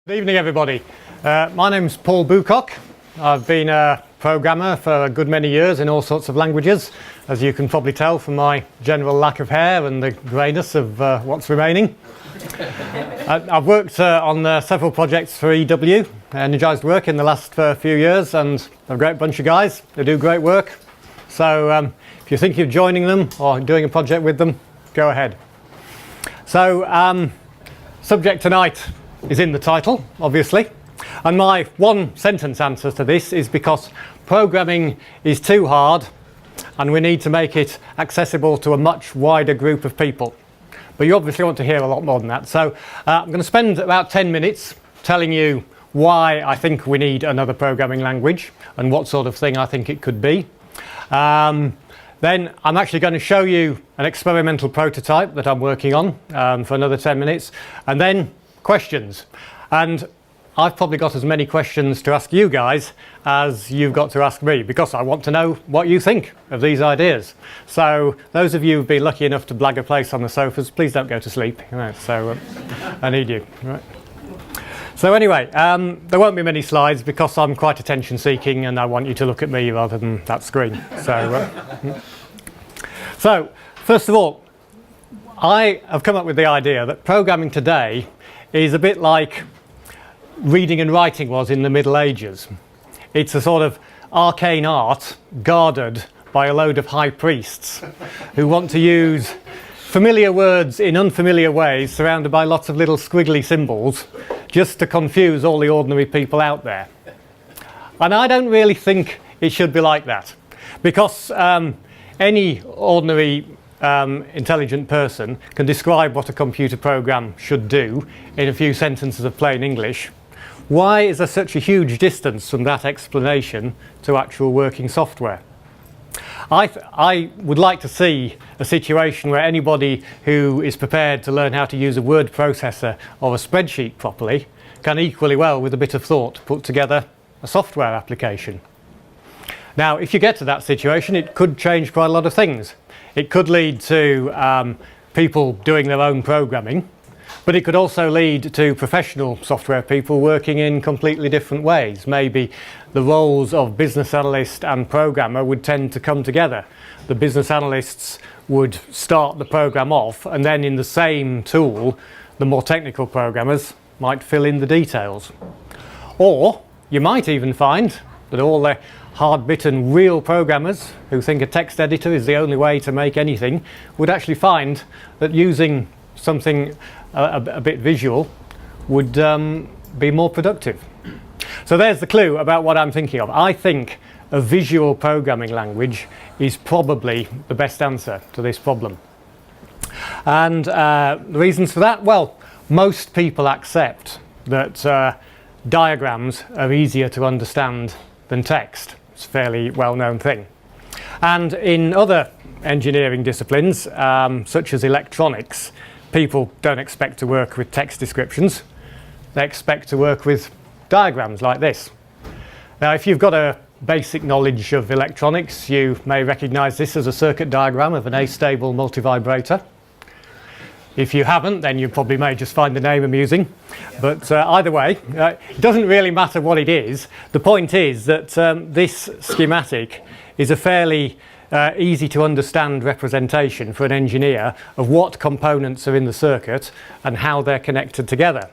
Good evening, everybody. My name's Paul Boocock. I've been a programmer for a good many years in all sorts of languages, as you can probably tell from my general lack of hair and the greyness of what's remaining. I've worked on several projects for EW, Energized Work, in the last few years, and they're a great bunch of guys. They do great work. So if you're thinking of joining them or doing a project with them, go ahead. So subject tonight is in the title, obviously, and my one sentence answer to this is because programming is too hard and we need to make it accessible to a much wider group of people. But you obviously want to hear a lot more than that, so I'm going to spend about 10 minutes telling you why I think we need another programming language and what sort of thing I think it could be. Then I'm actually going to show you an experimental prototype that I'm working on for another 10 minutes, and then questions. And I've probably got as many questions to ask you guys as you've got to ask me, because I want to know what you think of these ideas. So those of you who've been lucky enough to blag a place on the sofas, please don't go to sleep. So I need you. Right. So anyway, there won't be many slides because I'm quite attention seeking and I want you to look at me rather than that screen. So first of all, I have come up with the idea that programming today is a bit like reading and writing was in the Middle Ages. It's a sort of arcane art guarded by a load of high priests who want to use familiar words in unfamiliar ways, surrounded by lots of little squiggly symbols, just to confuse all the ordinary people out there. And I don't really think it should be like that, because any ordinary intelligent person can describe what a computer program should do in a few sentences of plain English. Why is there such a huge distance from that explanation to actual working software? I would like to see a situation where anybody who is prepared to learn how to use a word processor or a spreadsheet properly can equally well, with a bit of thought, put together a software application. Now, if you get to that situation, it could change quite a lot of things. It could lead to people doing their own programming, but it could also lead to professional software people working in completely different ways. Maybe the roles of business analyst and programmer would tend to come together. The business analysts would start the program off, and then in the same tool, the more technical programmers might fill in the details. Or you might even find that all the hard-bitten real programmers who think a text editor is the only way to make anything would actually find that using something a bit visual would be more productive. So there's the clue about what I'm thinking of. I think a visual programming language is probably the best answer to this problem. And the reasons for that? Well, most people accept that diagrams are easier to understand than text. It's a fairly well-known thing. And in other engineering disciplines, such as electronics, people don't expect to work with text descriptions. They expect to work with diagrams like this. Now, if you've got a basic knowledge of electronics, you may recognize this as a circuit diagram of an astable multivibrator. If you haven't, then you probably may just find the name amusing. But either way, it doesn't really matter what it is. The point is that this schematic is a fairly easy to understand representation for an engineer of what components are in the circuit and how they're connected together.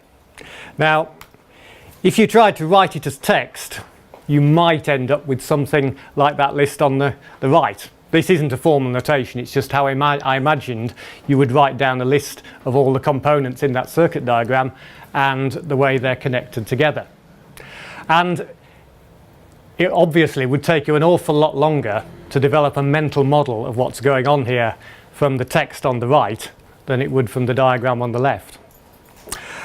Now, if you tried to write it as text, you might end up with something like that list on the right. This isn't a formal notation, it's just how I imagined you would write down a list of all the components in that circuit diagram and the way they're connected together. And it obviously would take you an awful lot longer to develop a mental model of what's going on here from the text on the right than it would from the diagram on the left.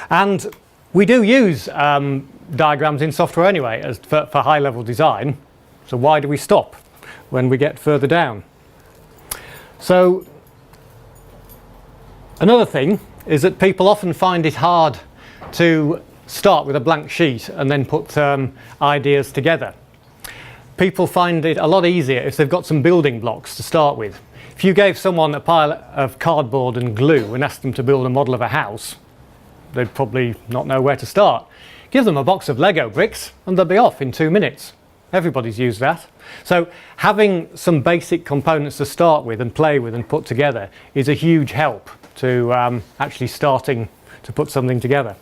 And we do use diagrams in software anyway for high-level design, so why do we stop when we get further down? So another thing is that people often find it hard to start with a blank sheet and then put ideas together. People find it a lot easier if they've got some building blocks to start with. If you gave someone a pile of cardboard and glue and asked them to build a model of a house, they'd probably not know where to start. Give them a box of Lego bricks and they'll be off in 2 minutes. Everybody's used that. So having some basic components to start with and play with and put together is a huge help to actually starting to put something together.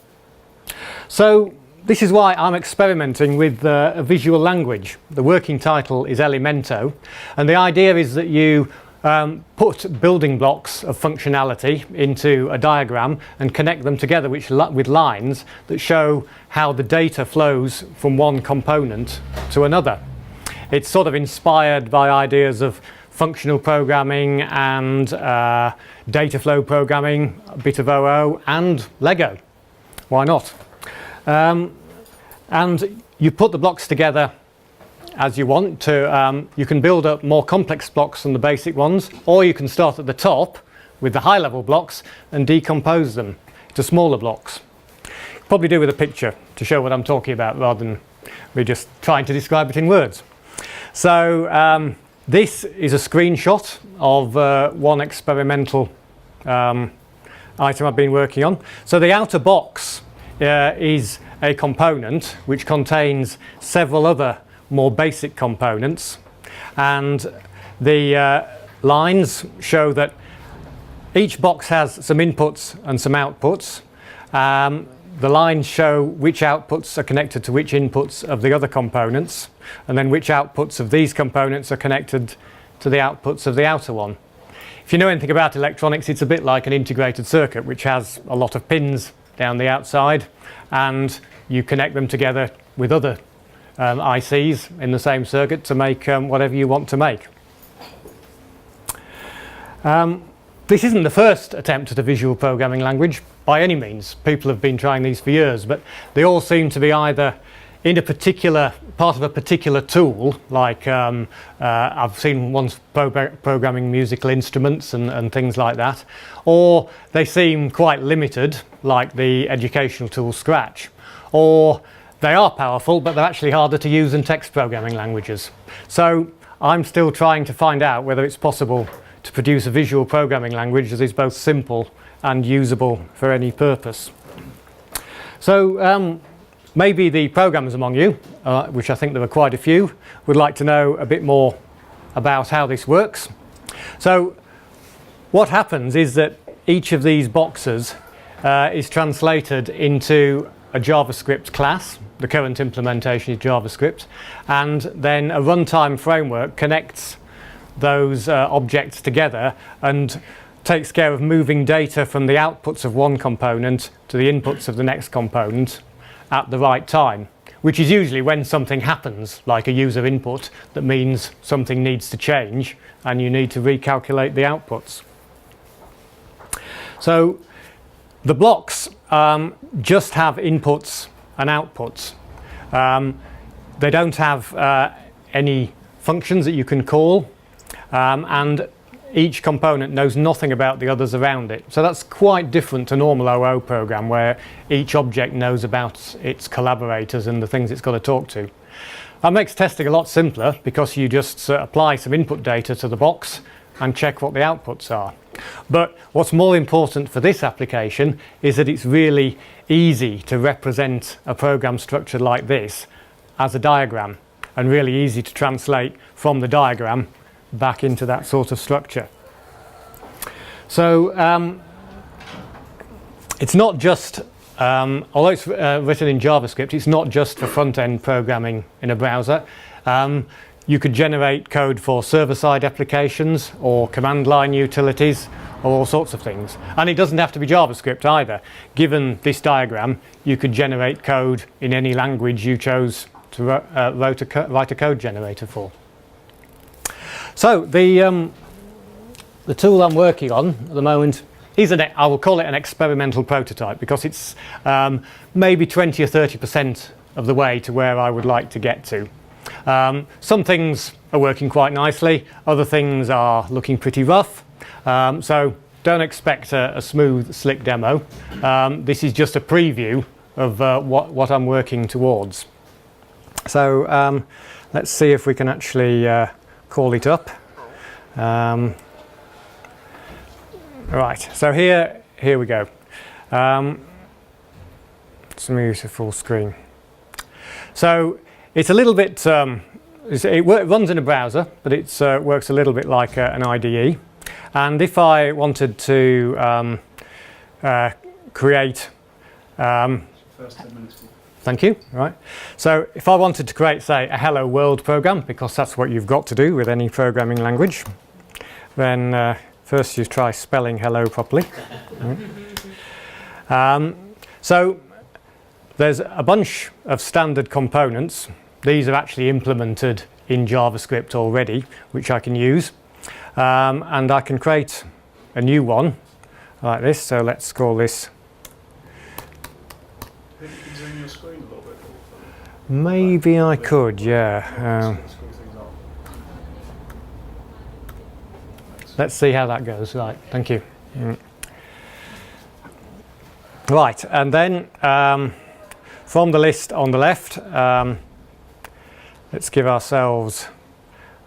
So this is why I'm experimenting with a visual language. The working title is Elemento, and the idea is that you put building blocks of functionality into a diagram and connect them together with lines that show how the data flows from one component to another. It's sort of inspired by ideas of functional programming and data flow programming, a bit of OO, and Lego. Why not? And you put the blocks together as you want to. You can build up more complex blocks than the basic ones, or you can start at the top with the high-level blocks and decompose them to smaller blocks. Probably do with a picture to show what I'm talking about rather than me just trying to describe it in words. So this is a screenshot of one experimental item I've been working on. So the outer box is a component which contains several other more basic components, and the lines show that each box has some inputs and some outputs. The lines show which outputs are connected to which inputs of the other components, and then which outputs of these components are connected to the outputs of the outer one. If you know anything about electronics, it's a bit like an integrated circuit which has a lot of pins down the outside, and you connect them together with other ICs in the same circuit to make whatever you want to make. This isn't the first attempt at a visual programming language by any means. People have been trying these for years, but they all seem to be either in a particular part of a particular tool, like I've seen ones programming musical instruments and things like that, or they seem quite limited, like the educational tool Scratch, or they are powerful but they're actually harder to use than text programming languages. So I'm still trying to find out whether it's possible to produce a visual programming language that is both simple and usable for any purpose. So maybe the programmers among you, which I think there are quite a few, would like to know a bit more about how this works. So what happens is that each of these boxes is translated into a JavaScript class. The current implementation is JavaScript, and then a runtime framework connects those objects together and takes care of moving data from the outputs of one component to the inputs of the next component at the right time, which is usually when something happens, like a user input, that means something needs to change and you need to recalculate the outputs. So the blocks just have inputs and outputs. They don't have any functions that you can call, and each component knows nothing about the others around it. So that's quite different to normal OO program, where each object knows about its collaborators and the things it's got to talk to. That makes testing a lot simpler, because you just apply some input data to the box and check what the outputs are. But what's more important for this application is that it's really easy to represent a program structure like this as a diagram, and really easy to translate from the diagram back into that sort of structure. So it's not just, although it's written in JavaScript, it's not just for front-end programming in a browser. You could generate code for server-side applications or command line utilities or all sorts of things. And it doesn't have to be JavaScript either. Given this diagram, you could generate code in any language you chose to write a code generator for. So the tool I'm working on at the moment is I will call it an experimental prototype, because it's maybe 20 or 30% of the way to where I would like to get to. Some things are working quite nicely, other things are looking pretty rough, so don't expect a smooth, slick demo. This is just a preview of what I'm working towards. So let's see if we can actually call it up. Right, so here we go. Let's move to full screen. So it's a little bit, it runs in a browser, but it works a little bit like an IDE. And if I wanted to create, First 10 minutes. thank you, right. So if I wanted to create, say, a hello world program, because that's what you've got to do with any programming language, then first you try spelling hello properly. So there's a bunch of standard components. These are actually implemented in JavaScript already, which I can use. And I can create a new one like this. So let's call this. Maybe you can zoom your screen a little bit. Maybe I could, yeah. Let's see how that goes. Right, thank you. Right, and then from the list on the left, let's give ourselves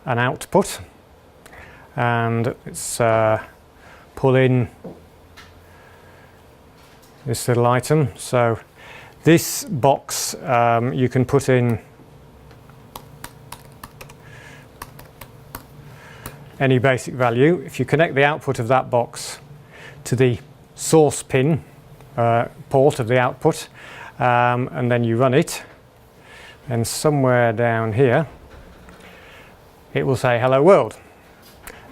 an output, and let's pull in this little item. So this box you can put in any basic value. If you connect the output of that box to the source pin port of the output, and then you run it, and somewhere down here it will say hello world.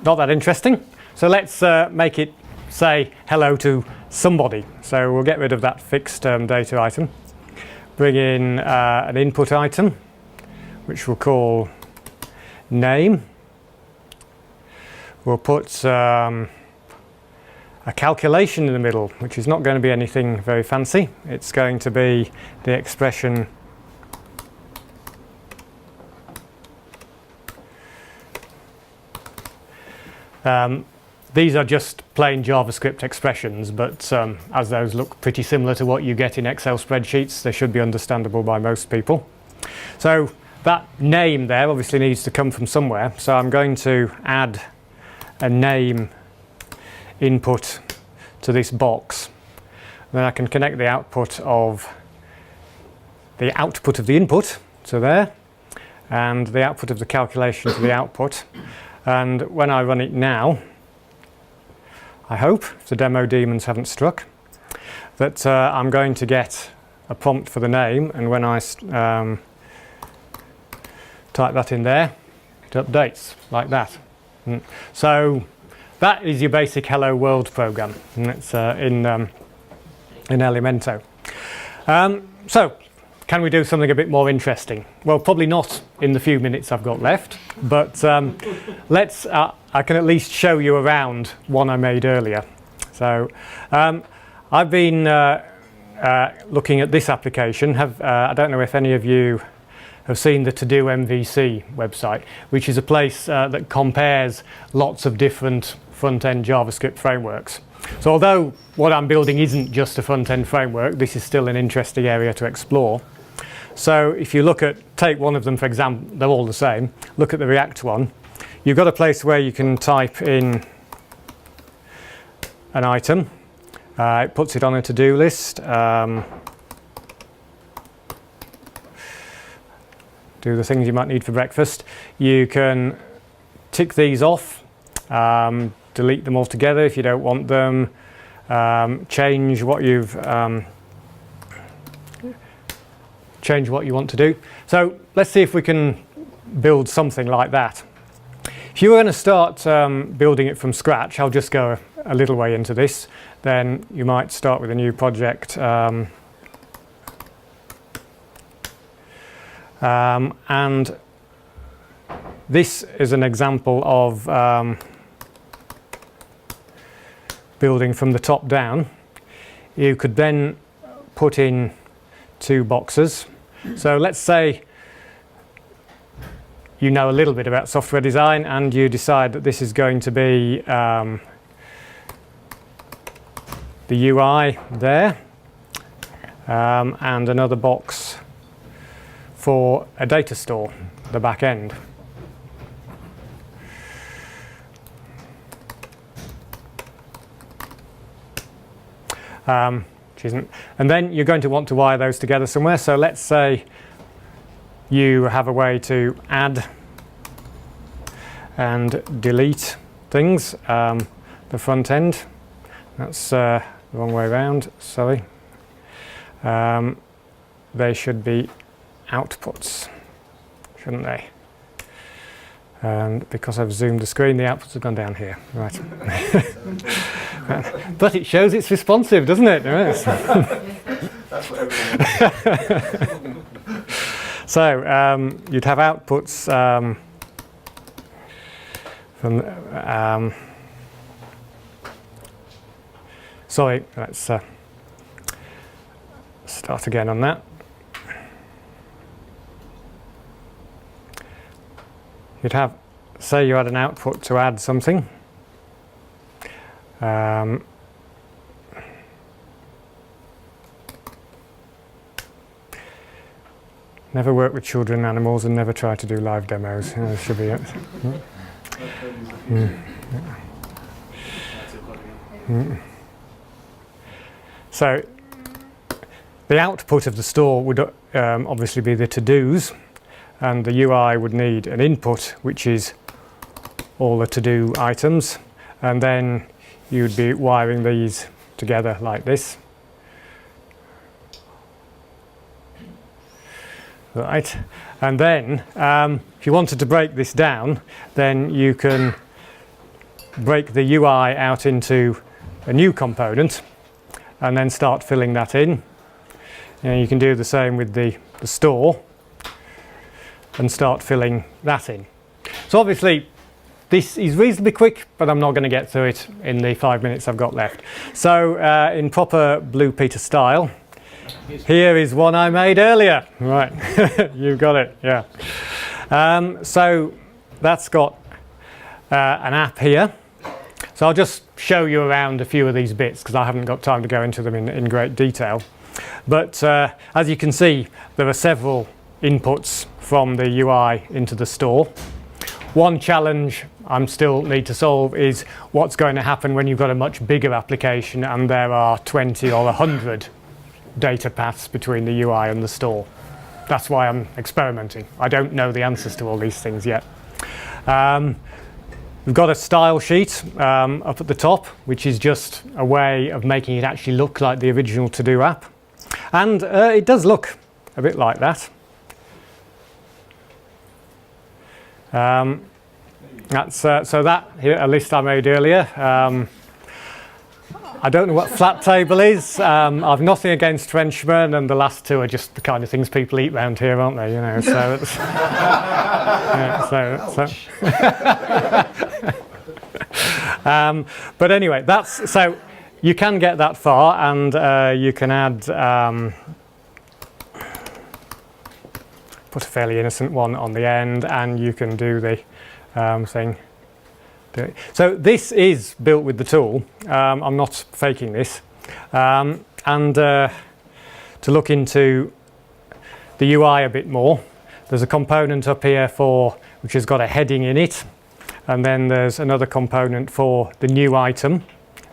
Not that interesting. So let's make it say hello to somebody. So we'll get rid of that fixed data item. Bring in an input item, which we'll call name. We'll put a calculation in the middle, which is not going to be anything very fancy. It's going to be the expression these are just plain JavaScript expressions, but as those look pretty similar to what you get in Excel spreadsheets, they should be understandable by most people. So that name there obviously needs to come from somewhere, so I'm going to add a name input to this box. Then I can connect the output of the input to there, and the output of the calculation to the output. And when I run it now, I hope, if the demo demons haven't struck, that I'm going to get a prompt for the name, and when I type that in there, it updates like that. So that is your basic hello world program, and it's in Elemento. So can we do something a bit more interesting? Well, probably not in the few minutes I've got left, but let's. I can at least show you around one I made earlier. So I've been looking at this application. I don't know if any of you have seen the To-Do MVC website, which is a place that compares lots of different front-end JavaScript frameworks. So although what I'm building isn't just a front-end framework, this is still an interesting area to explore. So if you take one of them, for example, they're all the same. Look at the React one. You've got a place where you can type in an item. It puts it on a to-do list. Do the things you might need for breakfast. You can tick these off, delete them altogether if you don't want them, change what you want to do. So let's see if we can build something like that. If you were going to start building it from scratch, I'll just go a little way into this, then you might start with a new project. And this is an example of building from the top down. You could then put in two boxes. So let's say you know a little bit about software design and you decide that this is going to be the UI there, and another box for a data store, the back end. which isn't. And then you're going to want to wire those together somewhere. So let's say you have a way to add and delete things. The front end, that's the wrong way around, sorry. They should be outputs, shouldn't they? And because I've zoomed the screen, the outputs have gone down here. Right. But it shows it's responsive, doesn't it? That's what everyone wants. So you'd have outputs from. Sorry, let's start again on that. You'd have, say you had an output to add something. Never work with children and animals and never try to do live demos. That should be it. So the output of the store would obviously be the to-dos, and the UI would need an input, which is all the to-do items, and then you'd be wiring these together like this. Right, and then if you wanted to break this down, then you can break the UI out into a new component and then start filling that in. And you can do the same with the store and start filling that in. So obviously this is reasonably quick, but I'm not going to get through it in the 5 minutes I've got left. So in proper Blue Peter style, here is one I made earlier. Right, you've got it, yeah. So that's got an app here. So I'll just show you around a few of these bits because I haven't got time to go into them in great detail. But as you can see, there are several inputs from the UI into the store. One challenge I still need to solve is what's going to happen when you've got a much bigger application and there are 20 or 100 data paths between the UI and the store. That's why I'm experimenting. I don't know the answers to all these things yet. We've got a style sheet up at the top, which is just a way of making it actually look like the original To-Do app. And it does look a bit like that. That's so that here, a list I made earlier. I don't know what flat table is. I've nothing against Frenchmen, and the last two are just the kind of things people eat round here, aren't they? You know, so it's, but anyway, that's so you can get that far, and you can add put a fairly innocent one on the end, and you can do the thing. So this is built with the tool. I'm not faking this. And to look into the UI a bit more, there's a component up here which has got a heading in it, and then there's another component for the new item,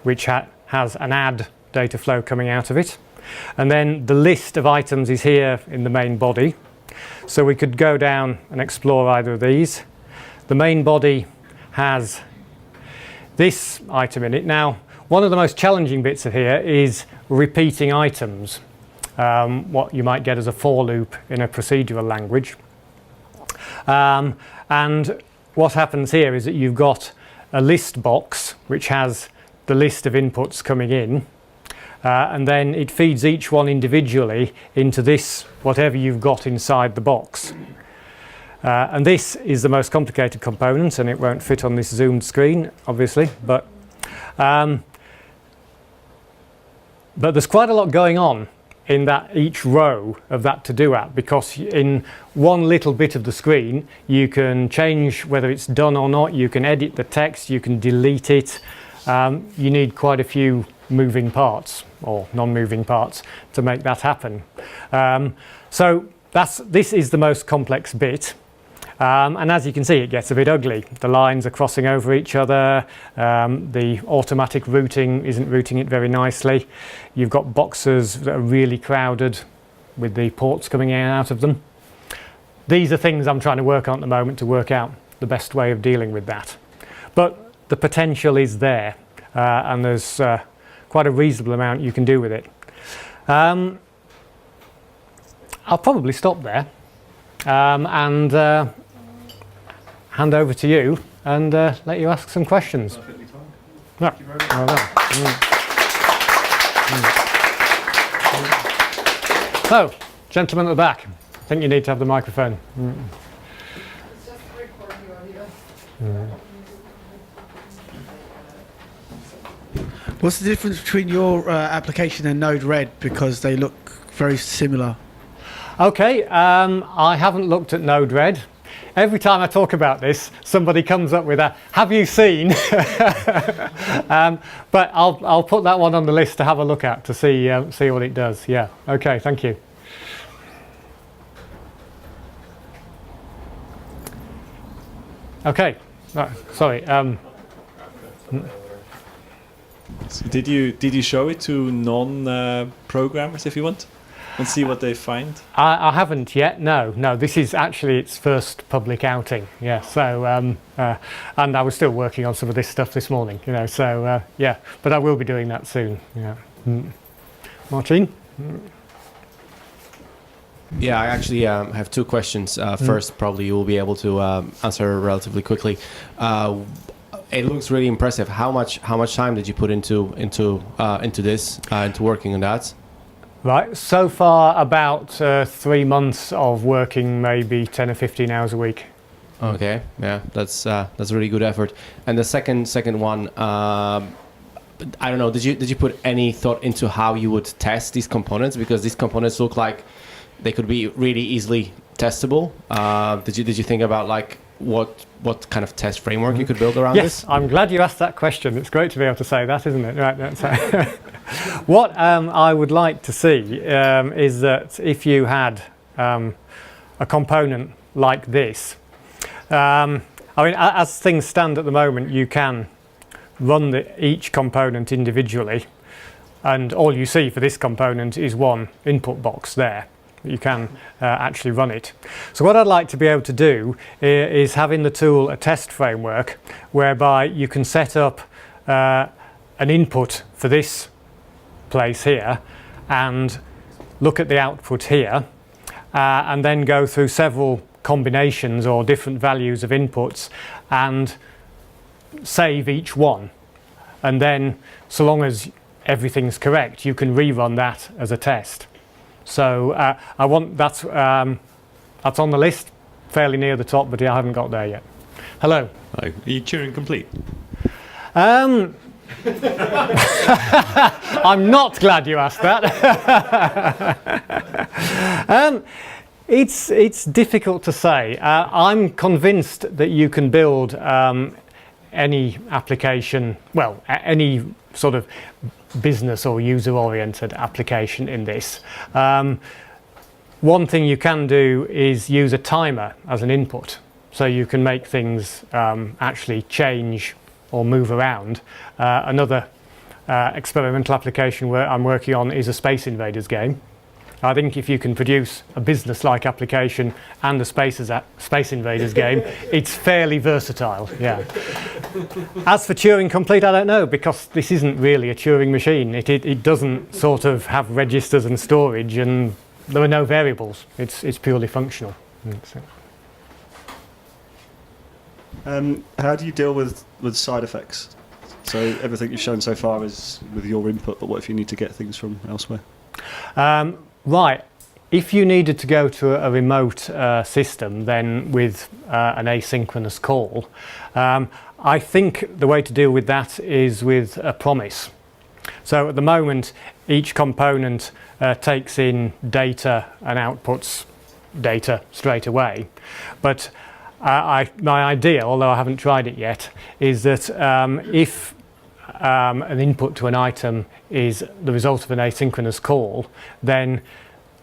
which has an add data flow coming out of it. And then the list of items is here in the main body. So we could go down and explore either of these. The main body has this item in it. Now, one of the most challenging bits of here is repeating items, what you might get as a for loop in a procedural language. And what happens here is that you've got a list box which has the list of inputs coming in, and then it feeds each one individually into this, whatever you've got inside the box. And this is the most complicated component, and it won't fit on this zoomed screen, obviously, but there's quite a lot going on in that each row of that to-do app, because in one little bit of the screen you can change whether it's done or not, you can edit the text, you can delete it. You need quite a few moving parts or non-moving parts to make that happen. So this is the most complex bit. And as you can see, it gets a bit ugly. The lines are crossing over each other. The automatic routing isn't routing it very nicely. You've got boxes that are really crowded with the ports coming in and out of them. These are things I'm trying to work on at the moment to work out the best way of dealing with that. But the potential is there, and there's quite a reasonable amount you can do with it. I'll probably stop there and hand over to you and let you ask some questions. Perfectly fine. Yeah. Thank you very much. Well done. So, gentleman at the back, I think you need to have the microphone. It's just to record the audio. What's the difference between your application and Node-RED, because they look very similar? Okay, I haven't looked at Node-RED. Every time I talk about this, somebody comes up with a, have you seen? But I'll put that one on the list to have a look at to see what it does. Yeah, okay, thank you. Okay, sorry. So did you show it to non-programmers if you want? And see what they find? I haven't yet. No. This is actually its first public outing. Yeah. So and I was still working on some of this stuff this morning. You know. So yeah. But I will be doing that soon. Yeah. Martin. Yeah, I actually have two questions. First, probably you will be able to answer relatively quickly. It looks really impressive. How much time did you put into this, into working on that? Right. So far, about 3 months of working, maybe 10 or 15 hours a week. Okay. Yeah, that's a really good effort. And the second one, I don't know. Did you put any thought into how you would test these components? Because these components look like they could be really easily testable. Did you think about like what kind of test framework you could build around this? Yes, I'm glad you asked that question. It's great to be able to say that, isn't it? Right. What I would like to see is that if you had a component like this, I mean, as things stand at the moment, you can run each component individually, and all you see for this component is one input box there. You can actually run it. So what I'd like to be able to do is have in the tool a test framework whereby you can set up an input for this place here and look at the output here and then go through several combinations or different values of inputs and save each one. And then so long as everything's correct, you can rerun that as a test. So I want that's on the list, fairly near the top, but I haven't got there yet. Hello. Are you Turing complete? I'm not glad you asked that. It's difficult to say. I'm convinced that you can build any application, well, any sort of business or user-oriented application in this. One thing you can do is use a timer as an input, so you can make things actually change or move around. Another experimental application where I'm working on is a Space Invaders game. I think if you can produce a business-like application and a Space Invaders game, it's fairly versatile. Yeah. As for Turing complete, I don't know, because this isn't really a Turing machine. It doesn't sort of have registers and storage, and there are no variables. It's purely functional. How do you deal with side effects? So everything you've shown so far is with your input, but what if you need to get things from elsewhere? Right. If you needed to go to a remote system, then with an asynchronous call, I think the way to deal with that is with a promise. So at the moment, each component takes in data and outputs data straight away. But my idea, although I haven't tried it yet, is that if an input to an item is the result of an asynchronous call, then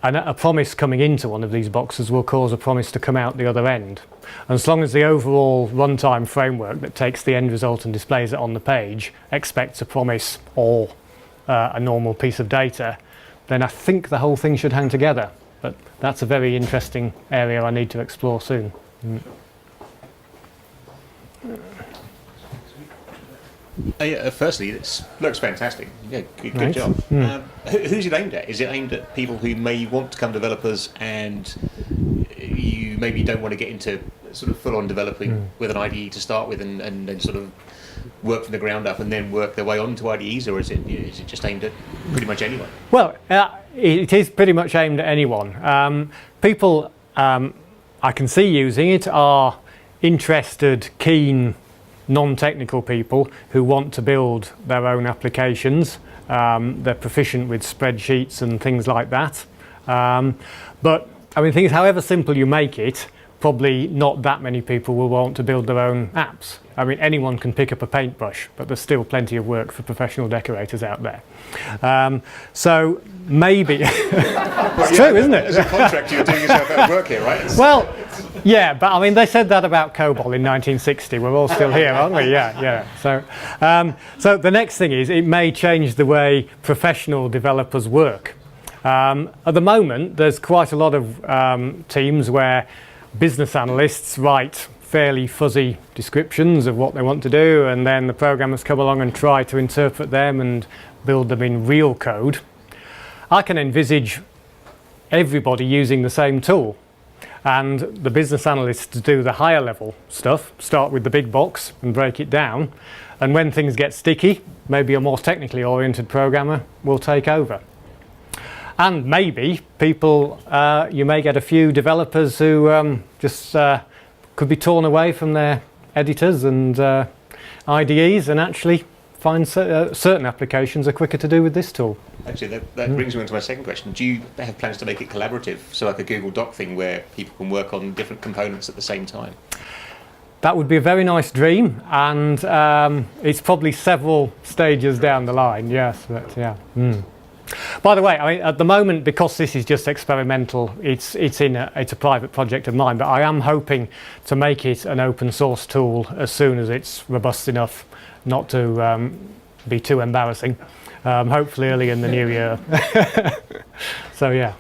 and a promise coming into one of these boxes will cause a promise to come out the other end. And as long as the overall runtime framework that takes the end result and displays it on the page expects a promise or a normal piece of data, then I think the whole thing should hang together. But that's a very interesting area I need to explore soon. Firstly, it looks fantastic. Yeah, good Thanks. job. Who's it aimed at? Is it aimed at people who may want to become developers and you maybe don't want to get into sort of full-on developing with an IDE to start with and then sort of work from the ground up and then work their way onto IDEs, or is it just aimed at pretty much anyone? Well, it is pretty much aimed at anyone. People I can see using it are interested, keen, non-technical people who want to build their own applications. They're proficient with spreadsheets and things like that. But I mean, the thing is, however simple you make it, probably not that many people will want to build their own apps. I mean, anyone can pick up a paintbrush, but there's still plenty of work for professional decorators out there. So maybe it's true, isn't it? As a contractor, you're doing yourself out of work here, right? Well, yeah, but I mean, they said that about COBOL in 1960. We're all still here, aren't we? Yeah. So the next thing is, it may change the way professional developers work. At the moment, there's quite a lot of teams where business analysts write fairly fuzzy descriptions of what they want to do, and then the programmers come along and try to interpret them and build them in real code. I can envisage everybody using the same tool, and the business analysts do the higher level stuff, start with the big box and break it down, and when things get sticky, maybe a more technically oriented programmer will take over. And maybe people, you may get a few developers who just could be torn away from their editors and IDEs and actually find certain applications are quicker to do with this tool. Actually, that brings me on to my second question. Do you have plans to make it collaborative, so like a Google Doc thing where people can work on different components at the same time? That would be a very nice dream, and it's probably several stages down the line, yes, but yeah. By the way, I mean, at the moment, because this is just experimental, it's a private project of mine, but I am hoping to make it an open source tool as soon as it's robust enough not to be too embarrassing. Hopefully early in the new year. So yeah.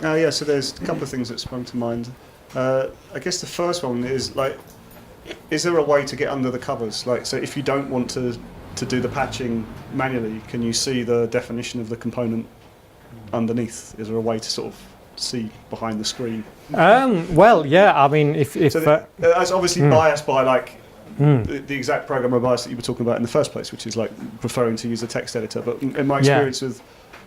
Yeah, so there's a couple of things that sprung to mind. I guess the first one is like, is there a way to get under the covers? Like, so if you don't want to do the patching manually, can you see the definition of the component underneath? Is there a way to sort of see behind the screen? Well, yeah, I mean, if so that's obviously biased by like the exact programmer bias that you were talking about in the first place, which is like preferring to use a text editor. But in my experience with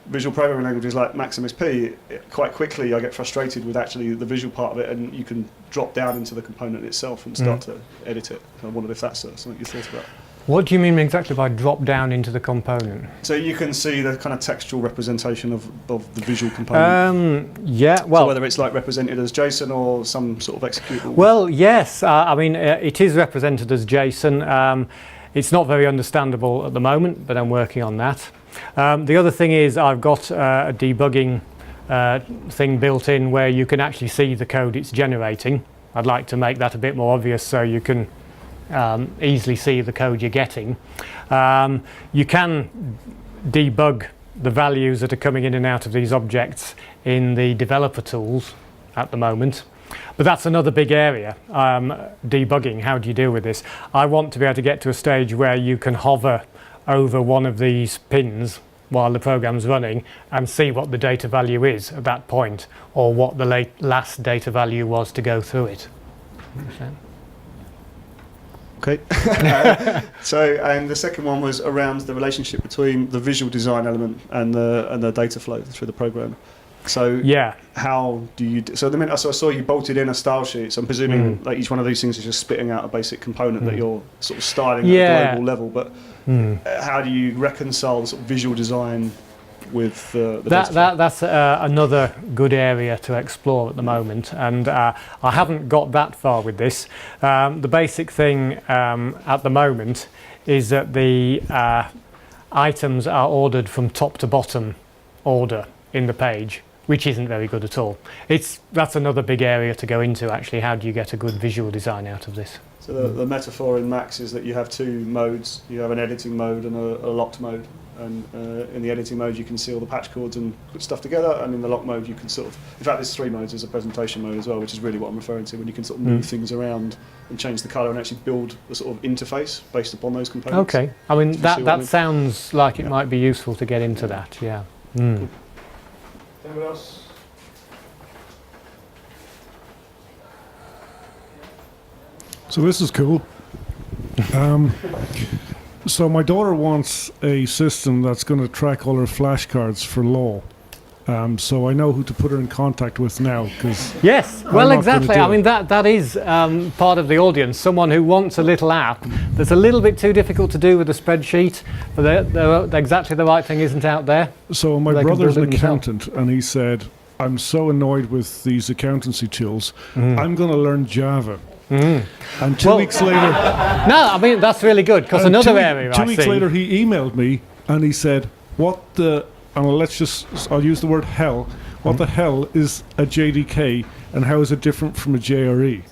visual programming languages like Maximus P, quite quickly I get frustrated with actually the visual part of it, and you can drop down into the component itself and start to edit it. I wondered if that's something you thought about. What do you mean exactly by drop down into the component? So you can see the kind of textual representation of the visual component. Yeah, well, so whether it's like represented as JSON or some sort of executable. Well, yes. I mean, it is represented as JSON. It's not very understandable at the moment, but I'm working on that. The other thing is I've got a debugging thing built in where you can actually see the code it's generating. I'd like to make that a bit more obvious so you can easily see the code you're getting. You can debug the values that are coming in and out of these objects in the developer tools at the moment. But that's another big area, debugging. How do you deal with this? I want to be able to get to a stage where you can hover over one of these pins while the program's running and see what the data value is at that point, or what the last data value was to go through it. Understand? Okay. So, and the second one was around the relationship between the visual design element and the data flow through the program. So yeah, how do you? So the minute I saw you bolted in a style sheet, so I'm presuming like each one of these things is just spitting out a basic component that you're sort of styling at a global level. But how do you reconcile the sort of visual design with the that's another good area to explore at the moment, and I haven't got that far with this. The basic thing at the moment is that the items are ordered from top to bottom order in the page, which isn't very good at all. That's another big area to go into, actually. How do you get a good visual design out of this? So the metaphor in Max is that you have two modes. You have an editing mode and a locked mode. And in the editing mode, you can see all the patch cords and put stuff together. And in the lock mode, you can sort of... In fact, there's 3 modes. There's a presentation mode as well, which is really what I'm referring to, when you can sort of move things around and change the colour and actually build a sort of interface based upon those components. Okay. I mean, that I mean? sounds like it might be useful to get into that, yeah. Anyone else? So this is cool. So my daughter wants a system that's going to track all her flashcards for law. So I know who to put her in contact with now, because Yes, well, exactly. I mean, that is part of the audience. Someone who wants a little app that's a little bit too difficult to do with a spreadsheet, but exactly the right thing isn't out there. So my They can brother's build an it themselves. accountant, and he said, "I'm so annoyed with these accountancy tools. I'm going to learn Java." And 2 Well- weeks later, No, I mean, that's really good, because and another 2 area two I weeks see... later, he emailed me and he said, "What the?" And I'll use the word hell. What the hell is a JDK, and how is it different from a JRE?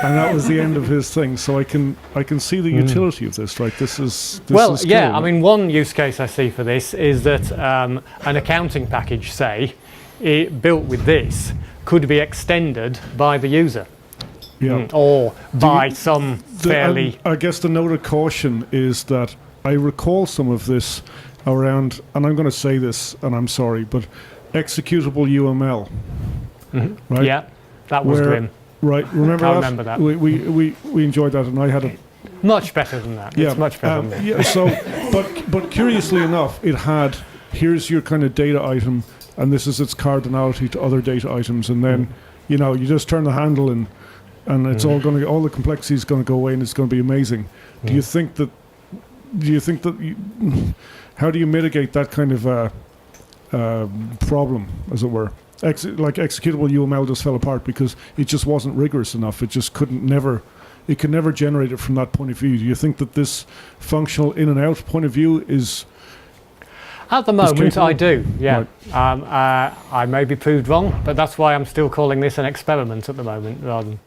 And that was the end of his thing. So I can see the utility of this. Like this is yeah, cool. I mean, one use case I see for this is that an accounting package, say, built with this, could be extended by the user. Yeah. Or by some fairly... I guess the note of caution is that I recall some of this around, and I'm going to say this, and I'm sorry, but executable UML. Right? Yeah, that was grim. Right, remember I that? remember that. We enjoyed that, and I had a Much better than that. yeah, It's much better than that. yeah. So, but curiously enough, it had here's your kind of data item, and this is its cardinality to other data items, and then you just turn the handle and it's all the complexity is going to go away, and it's going to be amazing. Do you think that? How do you mitigate that kind of problem, as it were? Like executable UML just fell apart because it just wasn't rigorous enough. It just could never generate it from that point of view. Do you think that this functional in and out point of view is? At the moment, capable? I do, yeah. Right. I may be proved wrong, but that's why I'm still calling this an experiment at the moment, rather than...